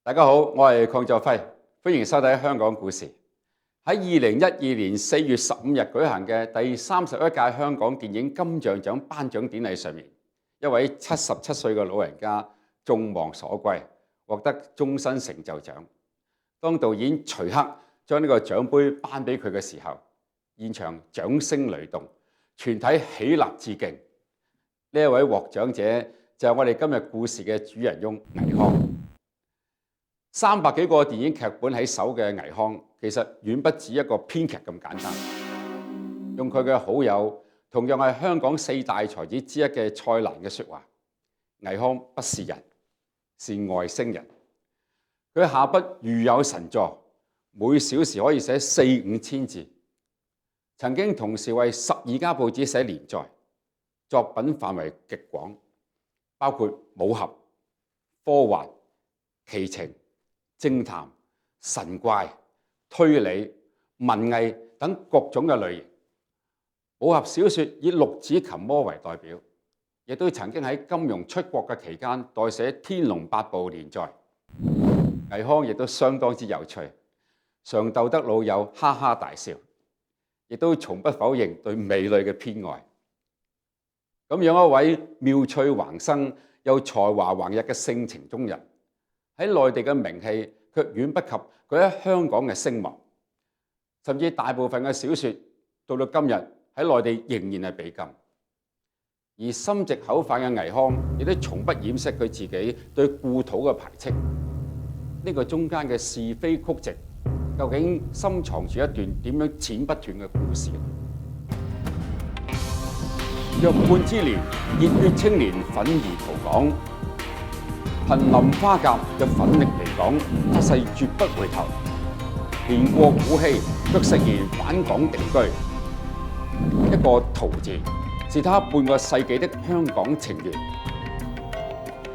大家好，我係鄺作輝，歡迎收睇《香港故事》。喺2012年4月15日舉行嘅第31屆香港電影金像獎頒獎典禮上面，一位77歲嘅老人家眾望所歸，獲得終身成就獎。當導演徐克將呢個獎杯頒俾佢嘅時候，現場掌聲雷動，全體起立致敬。呢一位獲獎者就係我哋今日故事嘅主人翁倪匡。300幾個電影劇本喺手嘅倪匡，其實遠不止一個編劇咁簡單。用佢嘅好友，同樣係香港4大才子之一嘅蔡瀾嘅說話：倪匡不是人，是外星人。佢下筆如有神助，每小時可以寫4、5千字。曾經同時為12家報紙寫連載，作品範圍極廣，包括武俠、科幻、奇情、偵探、神怪、推理、文藝等各種嘅類型。武俠小說以陸子琴魔為代表，亦都曾經喺金庸出國嘅期間代寫《天龍八部》連載。倪匡亦都相當之有趣，常逗得老友哈哈大笑，亦都從不否認對美女嘅偏愛。咁樣一位妙趣橫生又才華橫溢嘅性情中人，喺內地嘅名氣卻遠不及佢喺香港嘅聲望，甚至大部分嘅小說到今日喺內地仍然係被禁。而心直口快嘅倪匡亦都從不掩飾佢自己對故土嘅排斥。呢個中間嘅是非曲直，究竟深藏住一段點樣剪不斷嘅故事？若半之年，熱血青年憤而逃港，瀕臨花甲若奮力離港，一世絕不回頭。年過古稀，卻誓言返港定居。一個逃字，是他半個世紀的香港情緣。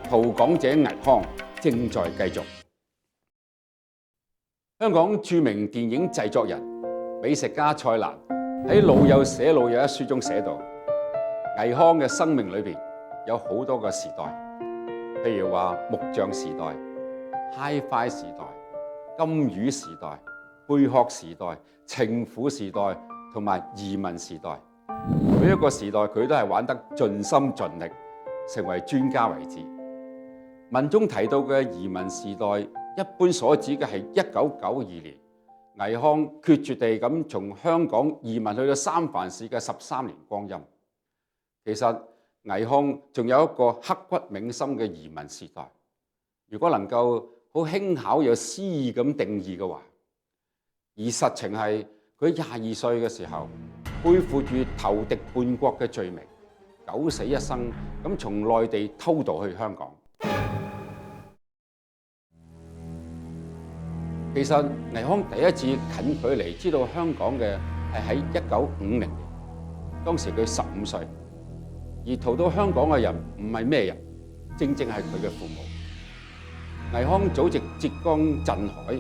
逃港者倪匡正在繼續。香港著名電影製作人、美食家蔡瀾喺《老友寫老友》一書中寫道：倪匡嘅生命裏邊有好多個時代，譬如話木匠時代、Hi-Fi 時代、金魚時代、貝殼時代、情婦時代同埋移民時代。每一個時代佢都係玩得盡心盡力，成為專家為止。文中提到嘅移民時代，一般所指嘅係1992年，倪匡決絕地咁從香港移民去到三藩市嘅13年光陰。其實倪匡仲有一個刻骨銘心嘅移民時代，如果能夠好輕巧又詩意咁定義嘅話，而實情係佢22歲嘅時候，背負住投敵叛國嘅罪名，九死一生咁從內地偷渡去香港。其實倪匡第一次近距離知道香港嘅係喺1950年，當時佢15歲，而逃到香港嘅人唔係咩人，正係佢嘅父母。倪匡祖籍浙江鎮海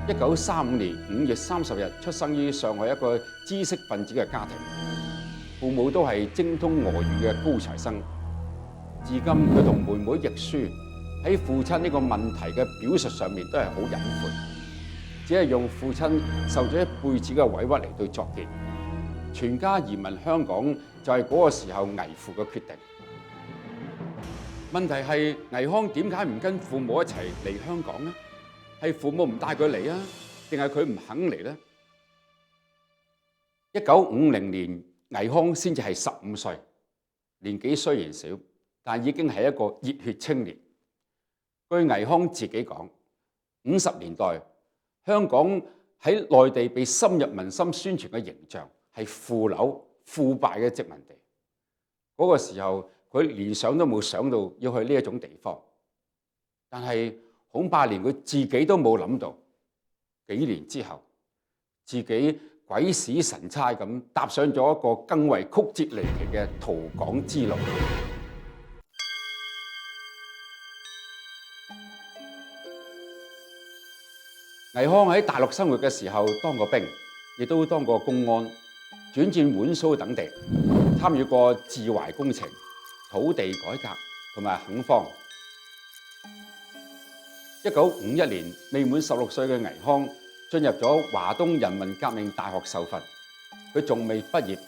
，1935年5月30日出生於上海一個知識分子嘅家庭，父母都係精通俄語嘅高材生。至今佢同妹妹亦舒喺父親呢個問題嘅表述上面都係好隱晦，只係用父親受咗一輩子嘅委屈嚟對作結。全家移民香港就係嗰個時候倪父嘅決定。問題係倪匡點解唔跟父母一齊嚟香港呢？係父母唔帶佢嚟啊，定係佢唔肯嚟呢？1950年倪匡先至係15歲，年紀雖然少，但已經係一個熱血青年。據倪匡自己講，50年代香港喺內地被深入民心宣傳嘅形象係腐朽腐敗嘅殖民地。嗰個時候佢連想都冇想到要去呢一種地方，但係恐怕連佢自己都冇諗到，幾年之後自己鬼使神差咁踏上咗一個更為曲折離奇嘅逃港之路。倪匡喺大陸生活嘅時候當過兵，亦都當過公安，轉戰皖蘇等地，參與過治淮工程、土地改革同埋墾荒。1951年未滿16歲嘅倪匡進入咗華東人民革命大學受訓，佢仲未畢業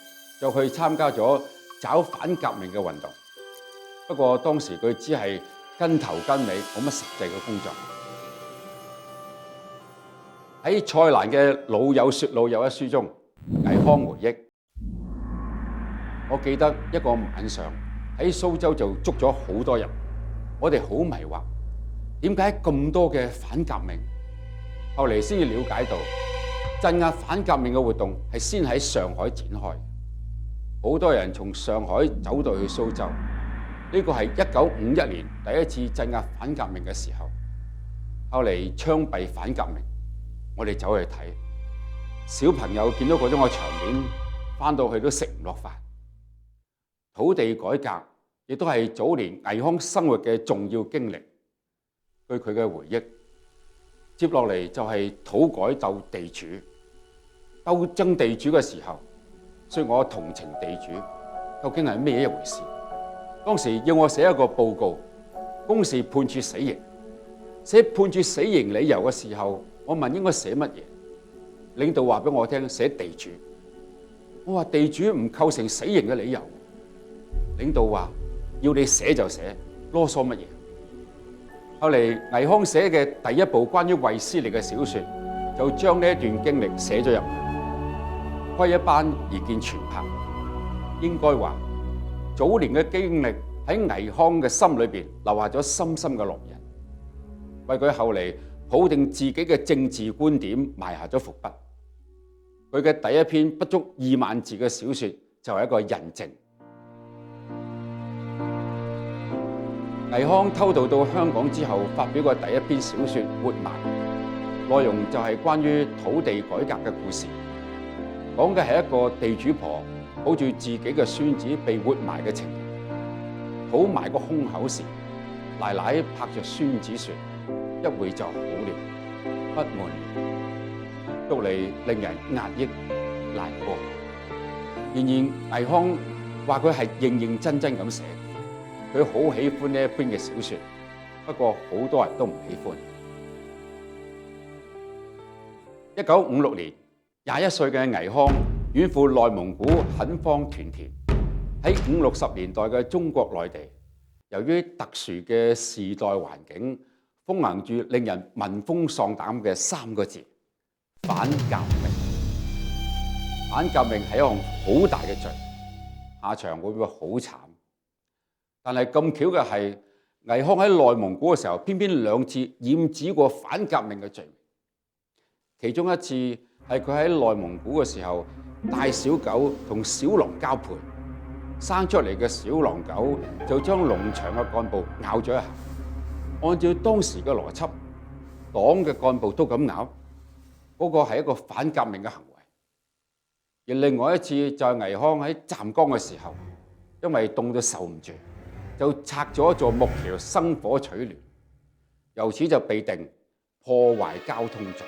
就去參加咗找反革命嘅運動。不過當時佢只係跟頭跟尾，冇乜實際嘅工作。喺蔡瀾嘅《老友說老友》一書中，倪匡回憶：我記得一個晚上喺蘇州就捉咗好多人，我哋好迷惑，點解咁多嘅反革命？後嚟先至了解到，鎮壓反革命嘅活動係先喺上海展開，好多人從上海走到去蘇州。呢個係1951年第一次鎮壓反革命嘅時候。後嚟槍斃反革命，我哋走去睇，小朋友見到嗰種嘅場面，翻到去都食唔落飯。土地改革亦都係早年倪匡生活嘅重要經歷。據佢嘅回憶，接落嚟就係土改鬥地主，鬥爭地主嘅時候，所以我同情地主，究竟係咩一回事？當時要我寫一個報告，公示判處死刑。寫判處死刑理由嘅時候，我問應該寫乜嘢？領導話俾我聽，寫地主。我話地主唔構成死刑嘅理由。領導話要你寫就寫，囉嗦乜嘢？後嚟倪匡寫嘅第一部關於衛斯理嘅小說，就將呢一段經歷寫咗入去，窺一斑而見全豹。應該話早年嘅經歷喺倪匡嘅心裏邊留下咗深深嘅烙印，為佢後嚟抱定自己嘅政治觀點埋下咗伏筆。佢嘅第一篇不足2萬字嘅小說就係一個印證。倪匡偷渡到香港之後，發表過第一篇小說《活埋》，內容就係關於土地改革嘅故事，講嘅係一個地主婆抱住自己嘅孫子被活埋嘅情形。討埋個胸口時，奶奶拍着孫子說：一會就好了，不悶了，讀嚟令人壓抑難過。然而倪匡話佢係認認真真咁寫。佢好喜歡呢一篇嘅小說，不過好多人都唔喜歡。1956年，21歲嘅倪匡遠赴內蒙古墾荒屯田。喺50、60年代嘅中國內地，由於特殊嘅時代環境，風行住令人聞風喪膽嘅3個字：反革命。反革命係一項好大嘅罪，下場會唔會好慘？但係咁巧嘅係，倪匡喺內蒙古嘅時候，偏偏2次染指過反革命嘅罪名。其中一次係佢喺內蒙古嘅時候，帶小狗同小狼交配，生出嚟嘅小狼狗就將農場嘅幹部咬咗一下。按照當時嘅邏輯，黨嘅幹部都咁咬，嗰個係一個反革命嘅行為。而另外一次就係倪匡喺湛江嘅時候，因為凍到受唔住，就拆咗一座木橋生火取暖，由此就被定破壞交通罪。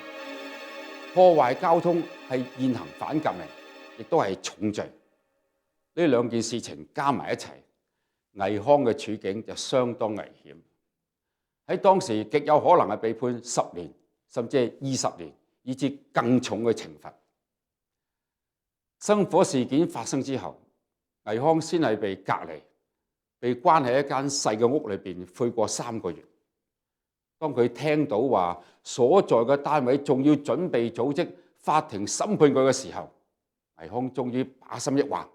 破壞交通係現行反革命，亦都係重罪。呢2件事情加埋一齊，倪匡嘅處境就相當危險。喺當時極有可能係被判10年，甚至係20年，以至更重嘅懲罰。生火事件發生之後，倪匡先係被隔離，被關喺一間細嘅屋裏邊悔過3個月。當佢聽到話所在嘅單位仲要準備組織法庭審判佢嘅時候，倪匡終於把心一橫，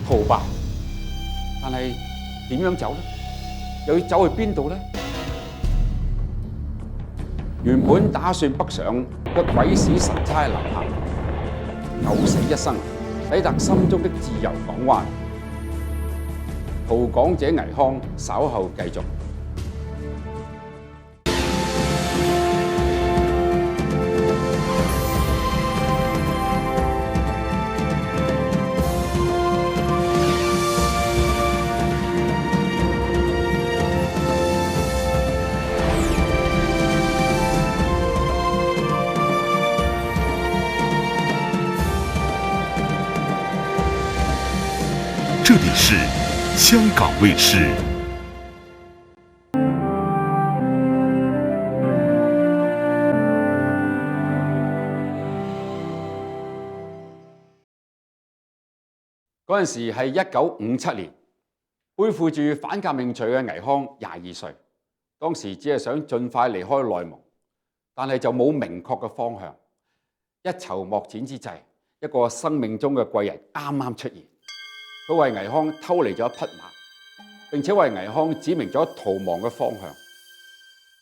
逃吧。但係點樣走呢？又要走去邊度呢？原本打算北上嘅鬼使神差劉霞，九死一生，抵達心中的自由港灣。逃港者倪匡稍後繼續。这里是香港卫视。嗰陣時係1957年，背負住反革命罪嘅倪匡22歲，當時只係想盡快離開內蒙，但係就冇明確嘅方向。一籌莫展之際，一個生命中嘅貴人啱啱出現，佢為倪匡偷嚟咗一匹馬，並且為倪匡指明咗逃亡嘅方向。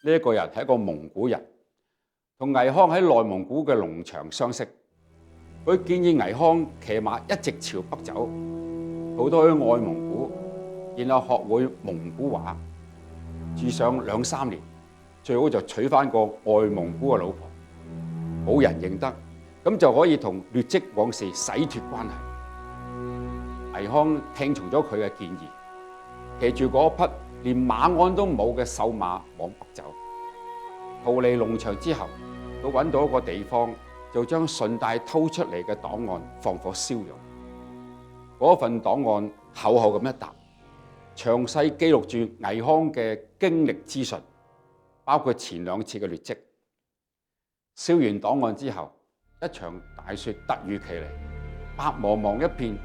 呢一個人係一個蒙古人，同倪匡喺內蒙古嘅農場相識。佢建議倪匡騎馬一直朝北走，逃到去外蒙古，然後學會蒙古話，住上2、3年，最好就娶翻個外蒙古嘅老婆，冇人認得，咁就可以同劣跡往事洗脫關係。倪匡聽從咗佢嘅建議，騎住嗰匹連馬鞍都冇嘅瘦馬往北走，逃離農場之後，佢揾到一個地方，就將順帶偷出嚟嘅檔案放火燒咗。嗰份檔案厚厚咁一沓，詳細記錄住倪匡嘅經歷資訊，包括前2次嘅劣跡。燒完檔案之後，一場大雪突如其來，白茫茫一片，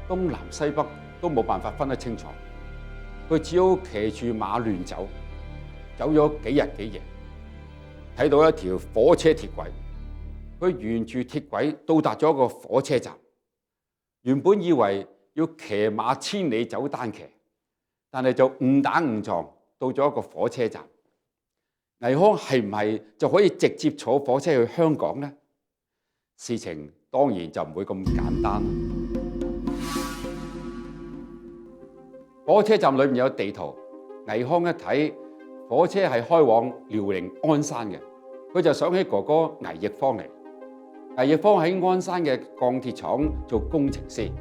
東南西北都冇辦法分得清楚。佢只好騎住馬亂走，走咗幾日幾夜，睇到一條火車鐵軌。佢沿住鐵軌到達咗一個火車站，原本以為要騎馬千里走單騎，但係就誤打誤撞到咗一個火車站。倪匡係唔係就可以直接坐火車去香港呢？事情當然就唔會咁簡單。火車站裏面有地圖，倪匡一睇火車係開往遼寧鞍山嘅，佢就想起哥哥倪奕芳嚟。倪奕芳喺鞍山嘅鋼鐵廠做工程師，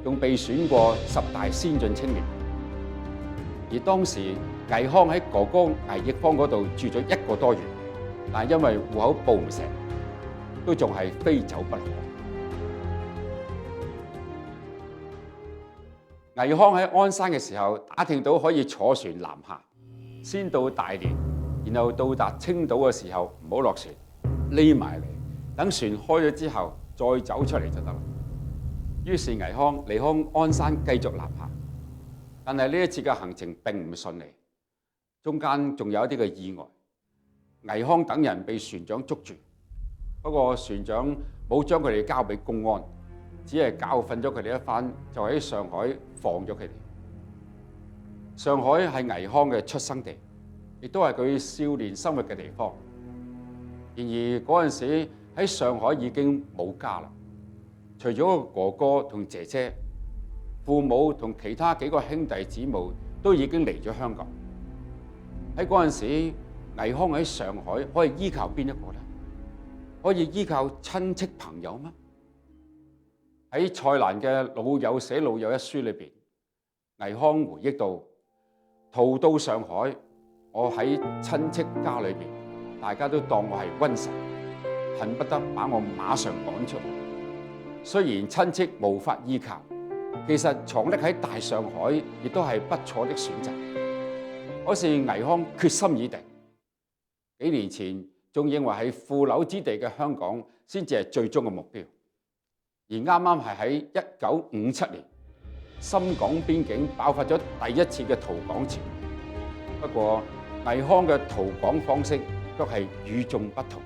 仲被選過10大先進青年。而當時倪匡喺哥哥倪奕芳嗰度住咗1個多月，但係因為戶口報唔成，都仲係非走不可。倪匡喺鞍山嘅時候，打聽到可以坐船南下，先到大連，然後到達青島嘅時候唔好落船，匿埋嚟，等船開咗之後再走出嚟就得啦。於是倪匡離開鞍山繼續南下，但係呢一次嘅行程並唔順利，中間仲有一啲嘅意外。倪匡等人被船長捉住，不過船長冇將佢哋交俾公安，只係教訓咗佢哋一番，就喺上海放咗佢哋。上海係倪匡嘅出生地，亦都係佢少年生活嘅地方。然而嗰陣時喺上海已經冇家啦，除咗個哥哥同姐姐，父母同其他幾個兄弟姊妹都已經嚟咗香港。喺嗰陣時，倪匡喺上海可以依靠邊一個呢？可以依靠親戚朋友嗎？喺蔡瀾嘅《老友寫老友》一書裏邊，倪匡回憶到：逃到上海，我喺親戚家裏邊，大家都當我係瘟神，恨不得把我馬上趕出嚟。雖然親戚無法依靠，其實藏匿喺大上海亦都係不錯的選擇。可是倪匡決心已定，幾年前仲認為係負縷之地嘅香港先至係最終嘅目標。而啱啱係喺1957年，深港邊境爆發咗第一次嘅逃港潮。不過倪匡嘅逃港方式卻係與眾不同。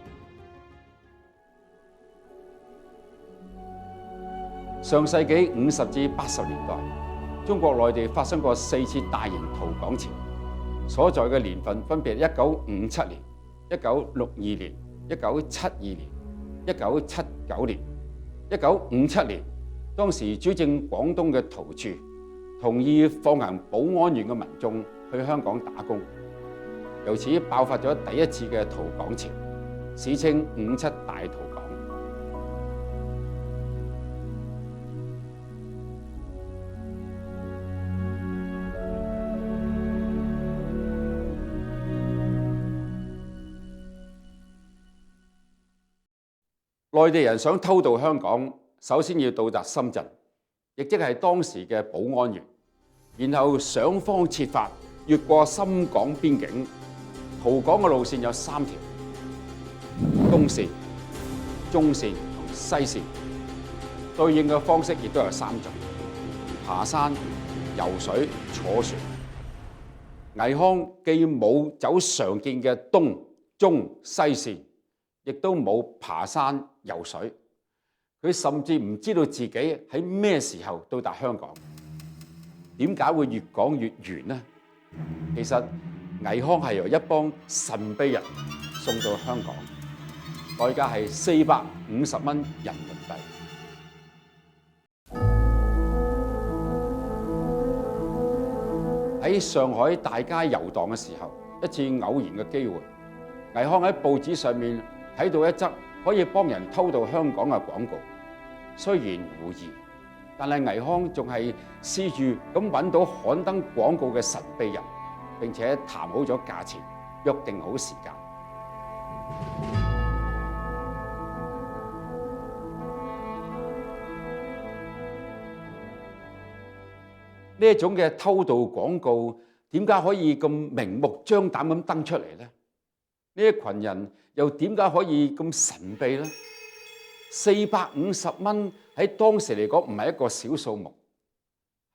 上世紀50至80年代，中國內地發生過4次大型逃港潮，所在嘅年份分別係1957年、1962年、1972年、1979年。1957年，當時主政廣東嘅陶鑄同意放行寶安縣嘅民眾去香港打工，由此爆發咗第一次嘅逃港潮，史稱57大逃港。內地人想偷渡香港，首先要到達深圳，亦即係當時嘅寶安縣，然後想方設法越過深港邊境。逃港嘅路線有3條：東線、中線同西線。對應嘅方式亦都有3種。爬山、游水、坐船。倪匡既冇走常見嘅東、中、西線，亦都冇爬山、游水。佢甚至唔知道自己喺咩時候到達香港。點解會越講越遠呢？其實倪匡係由一幫神秘人送到香港，代價係450蚊人民幣。喺上海大街遊蕩嘅時候，一次偶然嘅機會，倪匡喺報紙上面睇到一則可以幫人偷渡香港嘅廣告。雖然狐疑，但係倪匡仲係試住咁揾到刊登廣告嘅神秘人，並且談好咗價錢，約定好時間。呢一種嘅偷渡廣告點解可以咁明目張膽咁登出嚟呢？呢一群人又點解可以咁神秘呢？450蚊喺當時嚟講唔係一個小數目。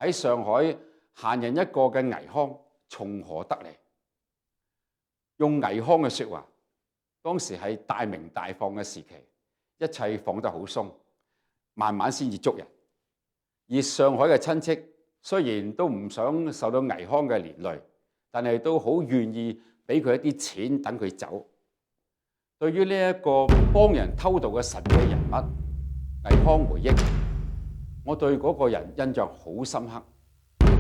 喺上海閒人一個嘅倪匡從何得嚟？用倪匡嘅説話，當時係大鳴大放嘅時期，一切放得好鬆，慢慢先至捉人。而上海嘅親戚雖然都唔想受到倪匡嘅連累，但係都好願意俾佢一啲錢等佢走。對於呢一個幫人偷渡嘅神秘人物，倪匡回憶：我對嗰個人印象好深刻。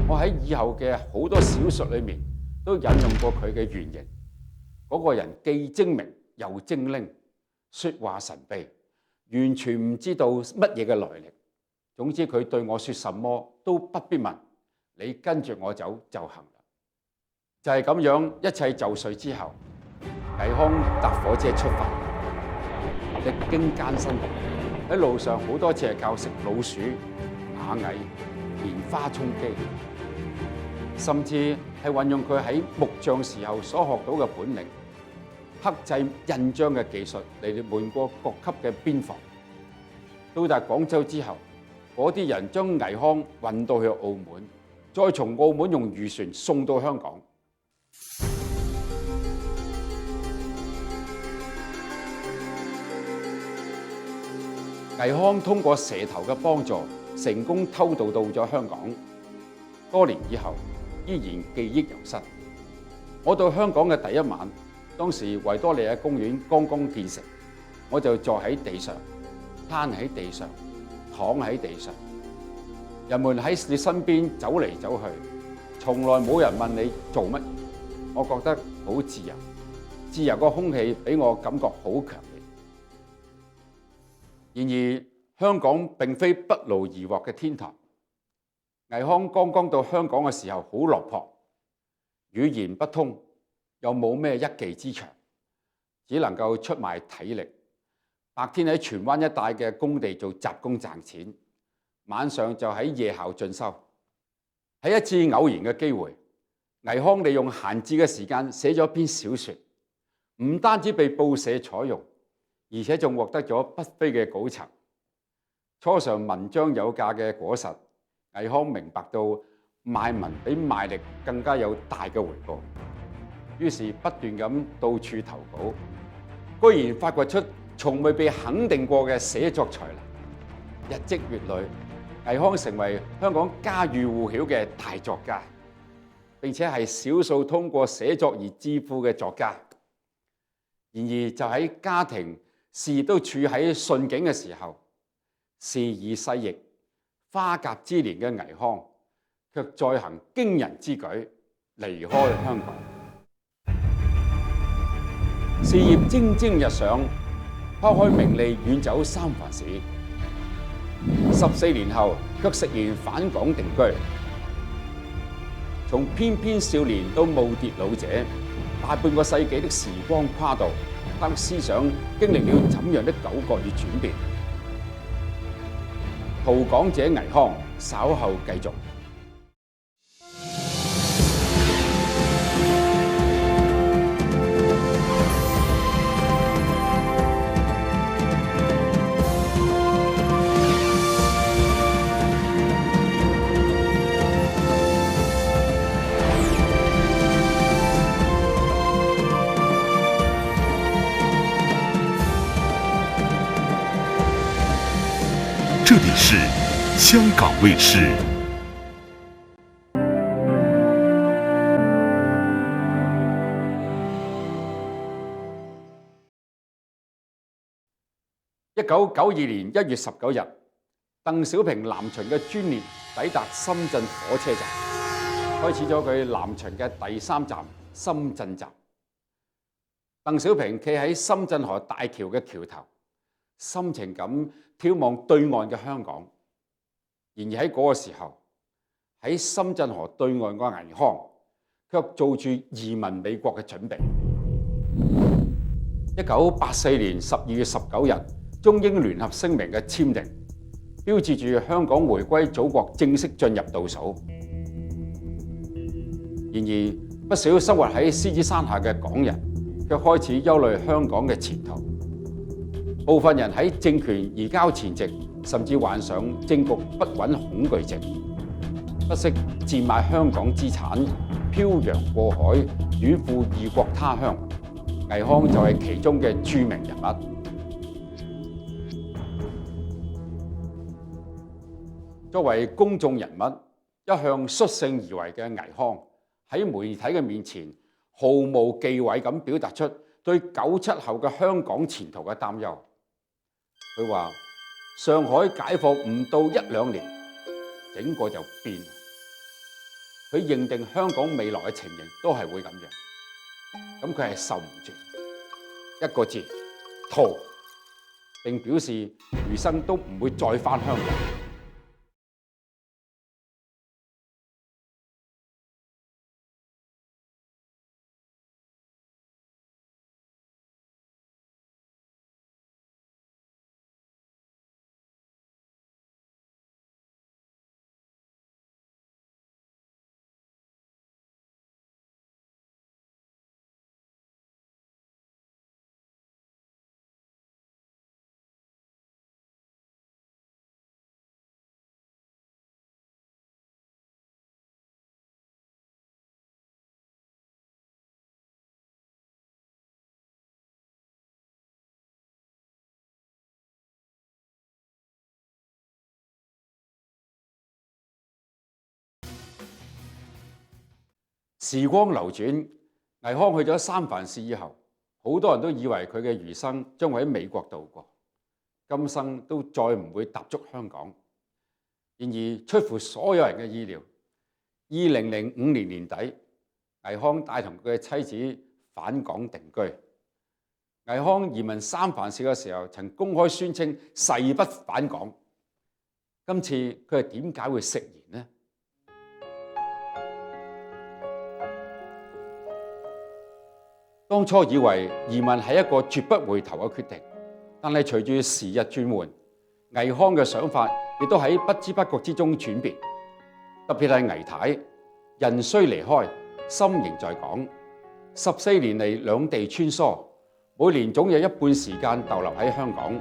我喺以後嘅好多小說裏面都引用過佢嘅原型。嗰個人既精明又精靈，説話神秘，完全唔知道乜嘢嘅來歷。總之佢對我說什麼都不必問，你跟住我走就行啦。就係咁樣，一切就緒之後，倪匡搭火車出發，歷經艱辛，喺路上好多次係教食老鼠、螞蟻、蓮花充飢，甚至係運用佢喺木匠時候所學到嘅本領，刻製印章嘅技術嚟瞞過各級嘅邊防。到達廣州之後，嗰啲人將倪匡運到去澳門，再從澳門用漁船送到香港。倪匡通過蛇頭嘅幫助，成功偷渡到咗香港。多年以後，依然記憶猶新。我到香港嘅第一晚，當時維多利亞公園剛剛建成，我就坐喺地上，攤喺地上，躺喺地上。人們喺你身邊走嚟走去，從來冇人問你做乜嘢。我覺得好自由，自由個空氣俾我感覺好強烈。然而，香港並非不勞而獲嘅天堂。倪匡剛剛到香港嘅時候好落魄，語言不通，又冇咩一技之長，只能夠出賣體力。白天喺荃灣一帶嘅工地做雜工賺錢，晚上就喺夜校進修。喺一次偶然嘅機會，倪匡利用閒置嘅時間寫咗篇小說，唔單止被報社採用，而且仲獲得咗不菲嘅稿酬。初嘗文章有價嘅果實，倪匡明白到賣文比賣力更加有大嘅回報，於是不斷咁到處投稿，居然發掘出從未被肯定過嘅寫作才能。日積月累，倪匡成為香港家喻戶曉嘅大作家，並且係少數通過寫作而致富嘅作家。然而就喺家庭事業都處喺順境嘅時候，時移世易，花甲之年嘅倪匡卻再行驚人之舉，離開香港。事業蒸蒸日上，拋開名利遠走三藩市。14年後，卻食言返港定居。從翩翩少年到耄耋老者，大半個世紀的時光跨度，他的思想經歷了怎樣的9個月轉變？逃港者倪匡，稍後繼續。里是香港卫视。1992年1月19日，鄧小平南巡嘅專列抵達深圳火車站，開始咗佢南巡嘅第3站深圳站。鄧小平企喺深圳河大橋嘅橋頭，深情咁眺望對岸嘅香港。然而喺嗰個時候，喺深圳河對岸個倪匡卻做住移民美國嘅準備。1984年12月19日，中英聯合聲明嘅簽訂，標誌住香港回歸祖國正式進入倒數。然而，不少生活喺獅子山下嘅港人，卻開始憂慮香港嘅前途。部分人喺政權移交前夕，甚至患上政局不穩恐懼症，不惜賤賣香港資產，漂洋過海，遠赴異國他鄉。倪匡就係其中嘅著名人物。作為公眾人物，一向率性而為嘅倪匡喺媒體嘅面前，毫無忌諱咁表達出對97後嘅香港前途嘅擔憂。佢話：上海解放唔到1-2年，整個就變。佢認定香港未來嘅情形都係會咁樣，咁佢係受唔住，一個字逃，並表示餘生都唔會再返香港。時光流轉，倪匡去咗三藩市以後，好多人都以為佢嘅餘生將會喺美國度過，今生都再唔會踏足香港。然而出乎所有人嘅意料，2005年年底，倪匡帶同佢嘅妻子返港定居。倪匡移民三藩市嘅時候，曾公開宣稱誓不返港。今次佢係點解會食言呢？當初以為移民係一個絕不回頭嘅決定，但係隨住時日轉換，倪匡嘅想法亦都喺不知不覺之中轉變。特別係倪太，人雖離開，心仍在港。14年嚟兩地穿梭，每年總有一半時間逗留喺香港，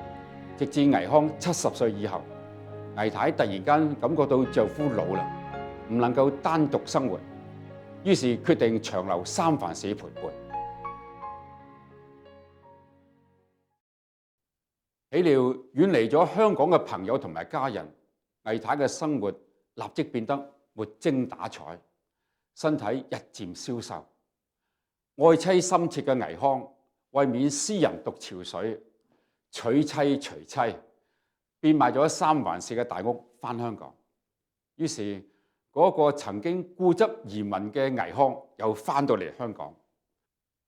直至倪匡70歲以後，倪太突然間感覺到丈夫老啦，唔能夠單獨生活，於是決定長留三藩市陪伴。豈料遠離咗香港嘅朋友同埋家人，倪太嘅生活立即變得沒精打采，身體日漸消瘦。愛妻心切嘅倪匡為免私人獨潮水，娶妻隨妻，變賣咗三藩市嘅大屋返香港。於是嗰個曾經固執移民嘅倪匡又返到嚟香港。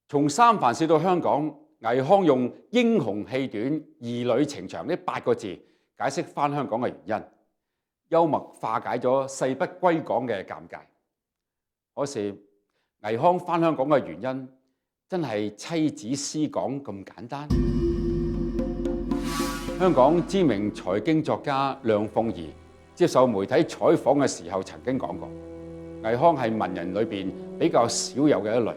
從三藩市到香港，倪匡用英雄氣短、兒女情長呢8個字解釋返香港嘅原因，幽默化解咗誓不歸港嘅尷尬。可是倪匡返香港嘅原因真係妻子思港咁簡單？香港知名財經作家梁鳳儀接受媒體採訪嘅時候曾經講過，倪匡係文人裏邊比較少有嘅一類。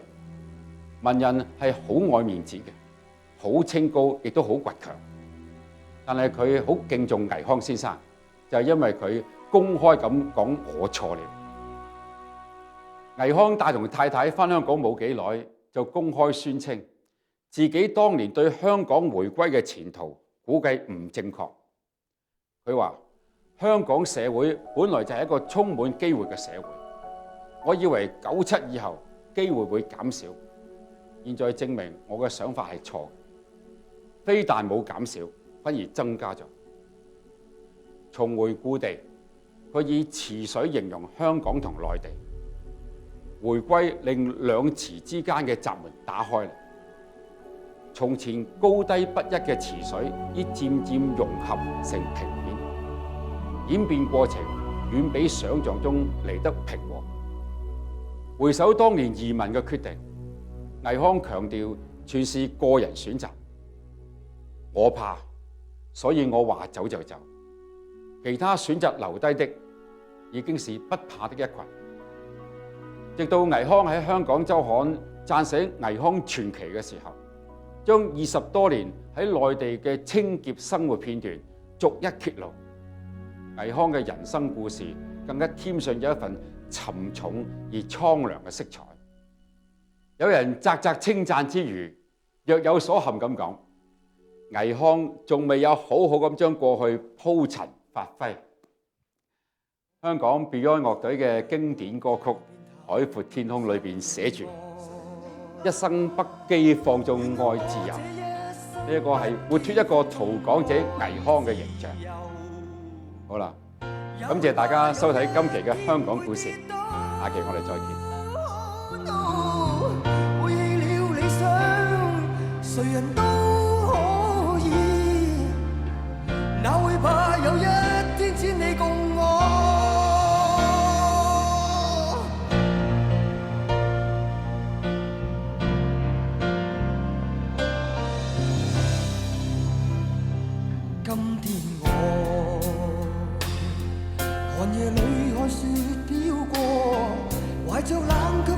文人係好愛面子嘅，好清高，亦都好倔強。但係佢好敬重倪匡先生，就係因為佢公開咁講我錯了。倪匡帶同太太返香港冇幾耐，就公開宣稱自己當年對香港回歸嘅前途估計唔正確。佢話香港社會本來就係一個充滿機會嘅社會。我以為97以後機會會減少，現在證明我嘅想法係錯，非但冇減少，反而增加咗。重回故地，佢以池水形容香港同內地。回歸令兩池之間嘅閘門打開啦。從前高低不一嘅池水，已漸漸融合成平面，演變過程遠比想像中嚟得平和。回首當年移民嘅決定，倪匡強調全是個人選擇。我怕，所以我話走就走。其他選擇留低的，已經是不怕的一群。直到倪匡喺香港週刊撰寫《倪匡傳奇》嘅時候，將20多年喺內地嘅清潔生活片段逐一揭露。倪匡嘅人生故事更加添上咗一份沉重而蒼涼嘅色彩。有人嘖嘖稱讚之餘，若有所含咁講，倪匡仲未有好好咁將過去鋪陳發揮。香港 Beyond 樂隊嘅經典歌曲《海闊天空》裏邊寫住：一生不羈放縱愛自由。呢一個係活脫一個逃港者倪匡嘅形象。好啦，感謝大家收睇今期嘅香港故事，下期我哋再見。背棄了理想，誰人都可以，哪會怕有一天只你共我？今天我寒夜裏看雪飄過，懷着冷卻